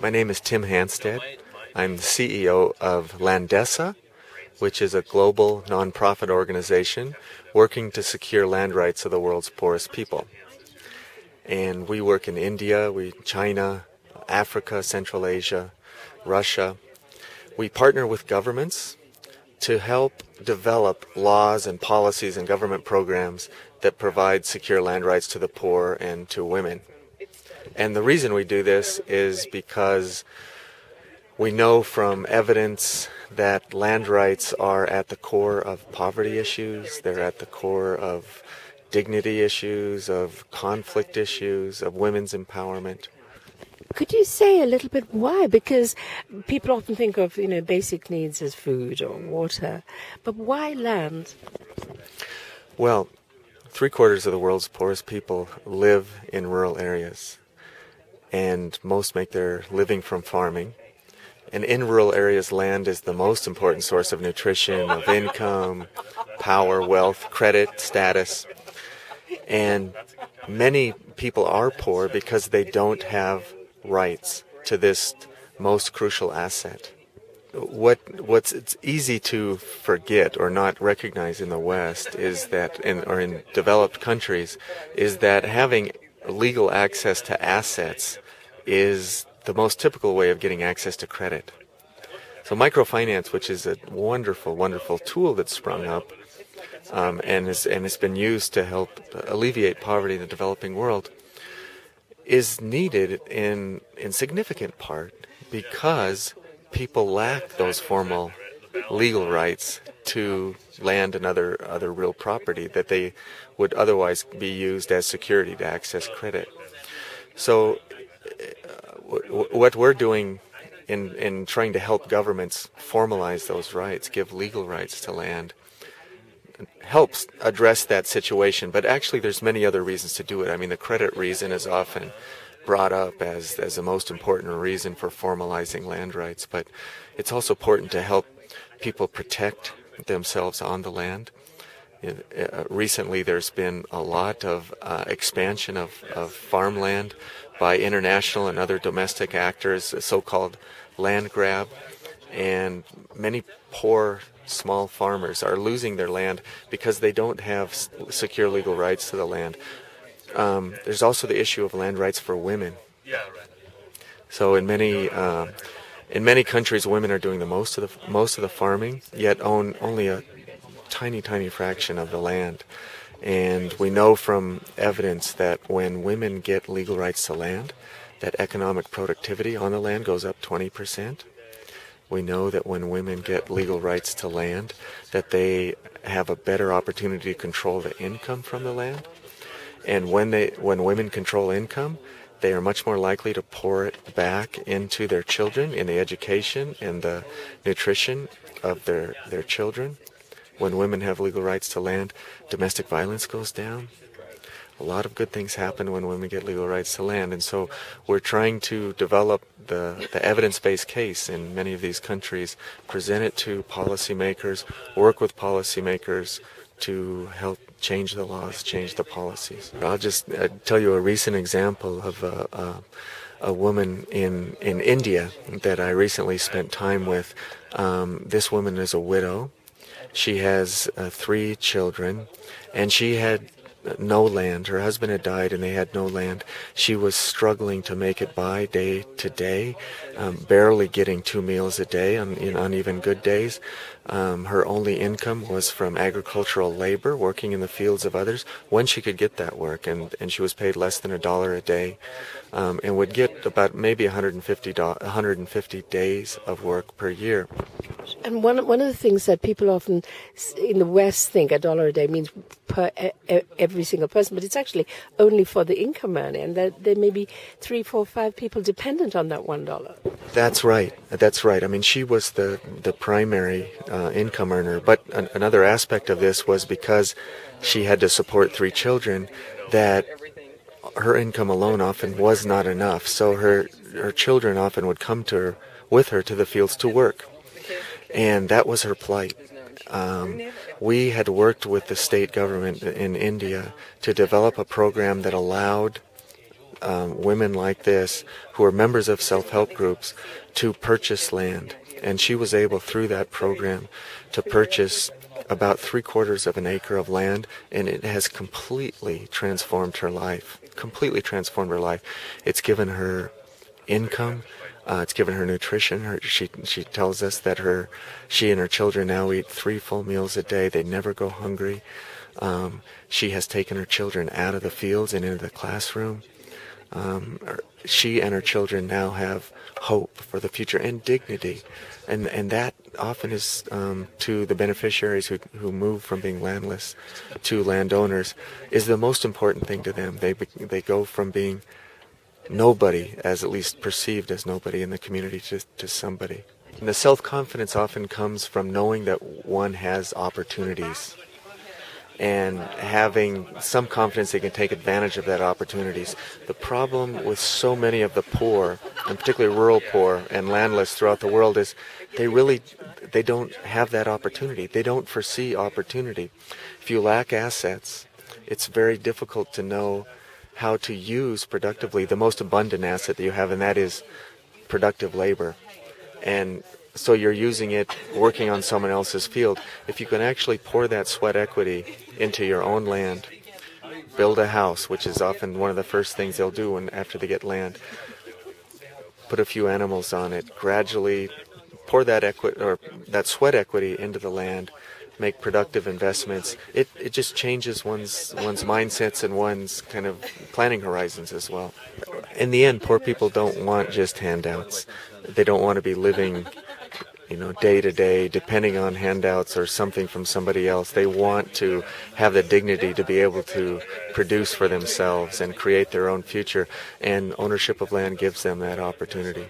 My name is Tim Hanstad. I'm the CEO of Landesa, which is a global nonprofit organization working to secure land rights of the world's poorest people. And we work in India, China, Africa, Central Asia, Russia. We partner with governments to help develop laws and policies and government programs that provide secure land rights to the poor and to women. And the reason we do this is because we know from evidence that land rights are at the core of poverty issues, they're at the core of dignity issues, of conflict issues, of women's empowerment. Could you say a little bit why? Because people often think of, basic needs as food or water, but why land? Well, 3/4 of the world's poorest people live in rural areas, and most make their living from farming. And in rural areas, land is the most important source of nutrition, of income, power, wealth, credit, status. And many people are poor because they don't have rights to this most crucial asset. It's easy to forget or not recognize in the West is that, or in developed countries, is that having legal access to assets is the most typical way of getting access to credit. So microfinance, which is a wonderful, wonderful tool that's sprung up and has been used to help alleviate poverty in the developing world, is needed in significant part because people lack those formal legal rights to land and other real property that they would otherwise be used as security to access credit. So what we're doing in trying to help governments formalize those rights, give legal rights to land, helps address that situation. But actually there's many other reasons to do it. I mean, the credit reason is often brought up as the most important reason for formalizing land rights, but it's also important to help people protect themselves on the land. Recently there's been a lot of expansion of farmland by international and other domestic actors, a so-called land grab, and many poor small farmers are losing their land because they don't have secure legal rights to the land. There's also the issue of land rights for women. So in many countries, women are doing the most of the farming, yet own only a tiny fraction of the land. And we know from evidence that when women get legal rights to land, that economic productivity on the land goes up 20%. We know that when women get legal rights to land, that they have a better opportunity to control the income from the land. And when women control income, they are much more likely to pour it back into their children, in the education and the nutrition of their children. When women have legal rights to land, domestic violence goes down. A lot of good things happen when women get legal rights to land. And so we're trying to develop the evidence-based case in many of these countries, present it to policymakers, work with policymakers to help change the laws, change the policies. I'll just tell you a recent example of a woman in India that I recently spent time with. This woman is a widow. She has 3 children, and she had no land. Her husband had died and they had no land. She was struggling to make it by day to day, barely getting 2 meals a day on even good days. Her only income was from agricultural labor, working in the fields of others, when she could get that work, and she was paid less than $1 a day, and would get about maybe 150 days of work per year. And one of the things that people often in the West think $1 a day means per every single person, but it's actually only for the income earner, and there may be 3, 4, 5 people dependent on that $1. That's right. That's right. I mean, she was the primary income earner, but another aspect of this was because she had to support 3 children, that her income alone often was not enough. So her children often would come with her to the fields to work. And that was her plight. We had worked with the state government in India to develop a program that allowed women like this who are members of self-help groups to purchase land. And she was able, through that program, to purchase about 3/4 of an acre of land, and it has completely transformed her life. Completely transformed her life. It's given her income. It's given her nutrition. She tells us that she and her children now eat 3 full meals a day. They never go hungry. She has taken her children out of the fields and into the classroom. She and her children now have hope for the future and dignity, and that often is to the beneficiaries who move from being landless to landowners, is the most important thing to them. They go from being nobody, as at least perceived as nobody in the community, to somebody. And the self-confidence often comes from knowing that one has opportunities and having some confidence they can take advantage of that opportunities. The problem with so many of the poor, and particularly rural poor and landless throughout the world, is they don't have that opportunity. They don't foresee opportunity. If you lack assets, it's very difficult to know how to use productively the most abundant asset that you have, and that is productive labor. And so you're using it working on someone else's field. If you can actually pour that sweat equity into your own land, build a house, which is often one of the first things they'll do after they get land, put a few animals on it, gradually pour that sweat equity into the land, make productive investments. It just changes one's mindsets and one's kind of planning horizons as well. In the end, poor people don't want just handouts. They don't want to be living, day to day, depending on handouts or something from somebody else. They want to have the dignity to be able to produce for themselves and create their own future, and ownership of land gives them that opportunity.